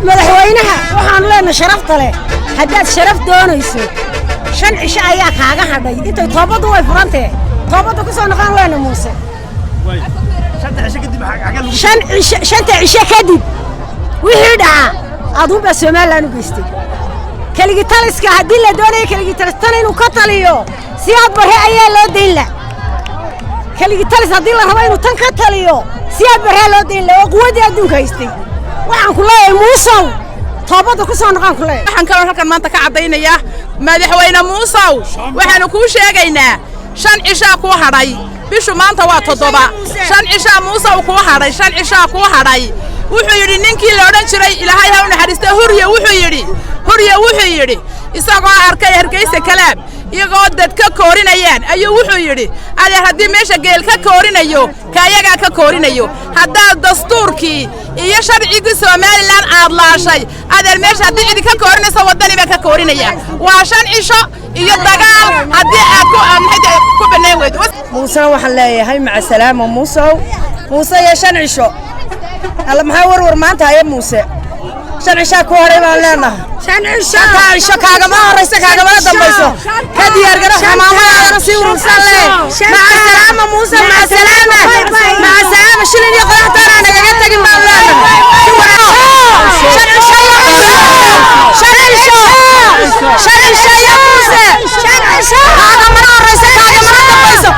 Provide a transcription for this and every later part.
madaxweynaha waxaan leenahay sharafta leh haddaad sharaf doonayso 5 cisho ayaa kaaga hadhay intay toobadu way furantay toobadu ku soo noqon leena muuse 5 cisho kadib wixii dhaca aduunba Soomaaliland u geystay kaligi taliska hadii la doonayo kaligi talistan inuu ka taliyo si aad bare ayaa loo deynla kaligi talis hadii la rabo inuu tan ka taliyo si aad bare loo deynla oo quwadii adduunka haystay waxaan ku leeyahay Muuse toobada ku soo noqon ku leeyahay waxaan kaloo halkan maanta ka cadeynaya madaxweyne Muuse waxaanu ku sheegaynaa 5 cisho ku hadhay bishu maanta waa 7 5 cisho Muuse ku hadhay 5 cisho ku hadhay wuxuu yiri ninkii la oran jiray Ilaahay ha u naxariisto huriye wuxuu yiri isagoo arkay Hargeysa kalaab iyagoo dad ka koorinayaan ayuu wuxuu yiri adeer hadii meesha geel ka koorinayo kaayaga ka koorinayo hadaa dastuurkii iyo sharciga Soomaaliland aad laashay adeer meesha hadii cid ka koorinayso wadaniga ka koorinaya waa 5 cisho iyo dagaal hadii aad ku banaan weyd Muuse waxaan leeyahay maca salaamo Muuse ya 5 cisho alla maxaa warwar maanta haya Muuse 5 cisho ku horay baan leenahay 5 cisho kaaga ma horeysa kaaga ma dambayso ka diyaar garo xamaamaha si urursan leh maca salaamo Muuse maca salaamo shilin iyo qoraxtaan naga tagin baan leenahay 5 cisho ya Muuse 5 cisho kaaga ma horeysa kaaga ma dambayso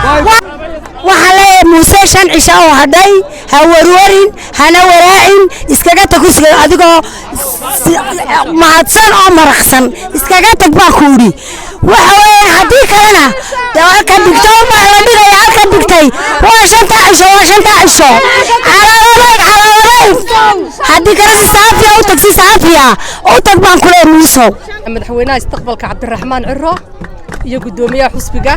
waxaa Muuse 5 cisho oo hadhay ha warwarin hana waraacin iskaga takusga adigoo mahadsan oo maraqsan iskaga tag baa ku yiri waxa weeye hadii kalena dalka digtay ma la dhigay halka digtay waa 5 cisho calaamad hadii kale saafiya oo tag baan ku leeyahay Muuse madaxweynaha istaqbalka Cabdiraxmaan Ciro iyo gudoomiyaha xusbiga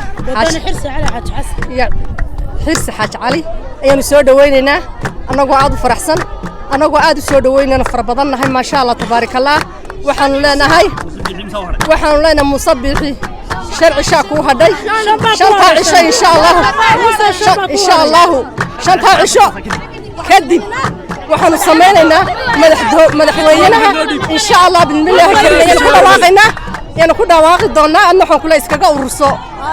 xirsi xaaj cali ayaan soo dhaweynaynaa anagoo aad u faraxsan anagoo aad u soo dhaweynayna farbadanahay ma sha Allah tabaarakallah waxaan leenahay Muuse Biixi sharci shaaku hadhay 5 cisho insha Allah 5 cisho kadib waxaan sameynaynaa madaxweynaha insha Allah bismillaah kariim ku dhawaaqaynaa yana ku dhawaaqi doonaa anna waxaan kula iskaga ururso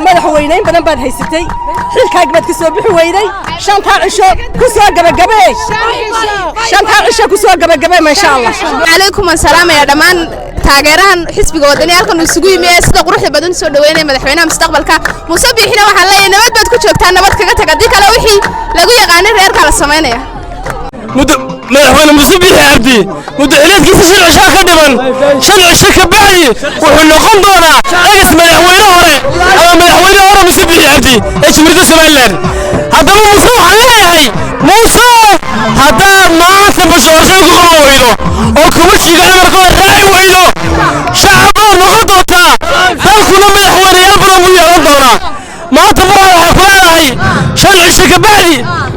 madaxweynayn badan baad haysatay xilkaaga baad ka soo bixi weyday 5 cisho ku soo gabagabay 5 cisho ku soo gabagabay ma sha Allah alaykum asalaam ya dhamaan taageerahan xisbiga wadani halkan isugu yimid sida quruxda badan soo dhaweynay madaxweynaha mustaqbalka Muuse Biixina waxaan leeyahay nabad baad ku joogtaan nabad kaga tagay kala wixii lagu yaqaan reerka la sameeynaya madaxweyne Muuse Biixi Cabdi mudahaleedkiisa 5 cisho ka dhiman 5 cisho ka bacdi wuxuu noqon doonaa ex madaxweyne hore Muuse Biixi Cabdi ee Jamhuuriyadda Soomaaliland haddaba Muuse waxaan leeyahay Muuse hadaa maanta bashoorsan ku qaban weydo oo kuma jiga amarkooda raaci weydo shacabka noqon doontaa dalkuna madaxweynayaal badan u yeelan doonaa maanta waxaan ku leeyahay 5 cisho ka bacdi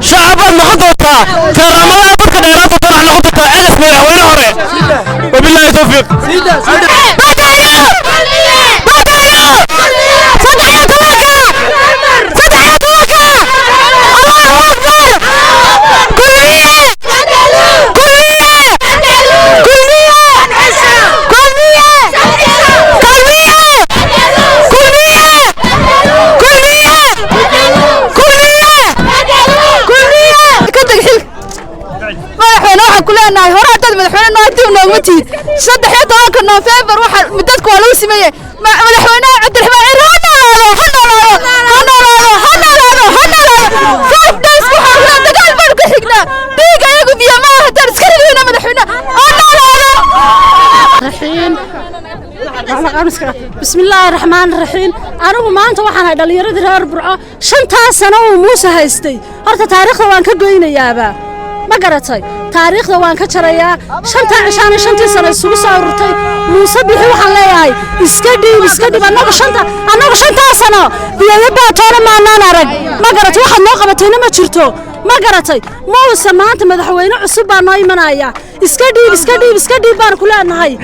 shacabka noqon doontaa karaamada dadka dheeraadka tarax noqon doontaa ex madaxweyne hore wabillahi tawfiiq kuleenahay hore dad madaxweyne noqday noogu tiid 13 November waxa dadku waa lagu sameeyay madaxweynaha Cabdiraxmaan Ciro بسم الله الرحمن الرحيم أنا ما أنت وحنا دليل ذي ربع شنطة سنة وموسى هستي هرت تاريخه وان كجوينا يا أبا ما قرأتي تاريخ وان كشريا شنطة عشان شنطة سنة سوسة ورتي موسى بيحو حلاي إسكدي أنا شنطة سنة بيبقى ترى ما نارك ما قرأت واحد ناقبتين ما شرتو ما قرأتي موسى ما أنت مدحوينه عصبة نايمنايا إسكدي بار كلنا هاي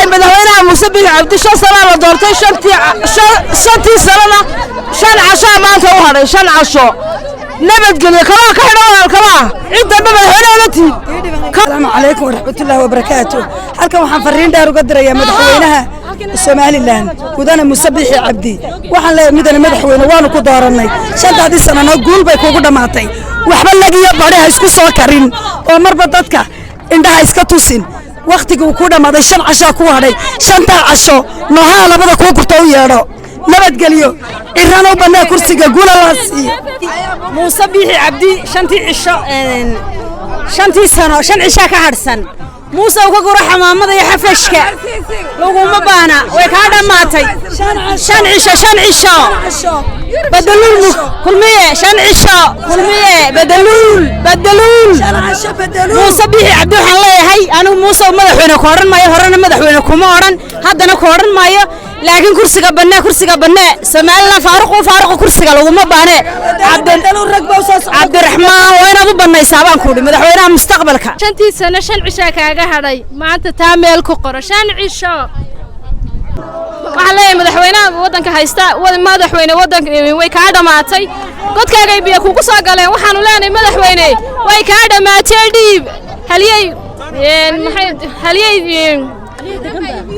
مدحوينه موسى بيحو عبد الشا سنة ودورتي شنطة سنة شن عشاء ما أنت وهذا شن عشاء نبت قلي كلا كحنا كلا عدة نبت هنا السلام عليكم ورحمة الله وبركاته. halkan waxaan fariin dheer uga dirayaa madaxweynaha Soomaaliland mudane Musabbixi Cabdi waxaan leeyahay midana madaxweyne waanu ku dooranay 5 sano guul bay kugu dhamaatay waxba lagiya bariha isku soo karin oo marba dadka indhaha iska tusin waqtigu ku dhamaaday 5 casho ku hadhay 5 casho nooha labada ku gurto u yeedho nabad galiyo irano banaa kursiga guulalaasi Musabbixi Cabdi 5 casho 5 sano 5 casho ka harsan موسى وكجور حمامة يا حفشك لو ما بانا ويكادماتي شن عشا بدلول كل مية شن عشا كل مية بدلول موسى بيح عبد الله هاي أنا موسى ومدحونا كورن مايا هرنا مدحونا كمارن هذا أنا كورن مايا لكن كرسي قبلنا سمعنا فارق كرسي لو ما بانا عبد الرحمن وين أبو بنا يسابان كودي مدحونا مستقبلك شنتي سنة شن عشا كاجا هذي ما أنت تعمل كقرة شن عشا وعليه مدحونا ودنك هيستا مدحونا ودنك ويكادا ماتي قد كاجا يبيع كوكوسا قالين وحنو لاني مدحونا ويكادا ماتي ديب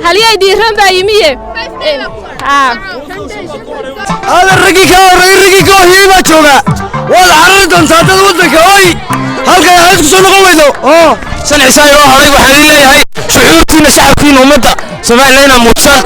هل يدي رمبا يميه هذا الرقيق هي ما تشوفه والعرض انصاد ودك هاي هلك يا هلك سو نقويدو سن عساي oo haray waxaan leeyahay shucuurtiina shacabkiina umada Soomaaliyeena muudsan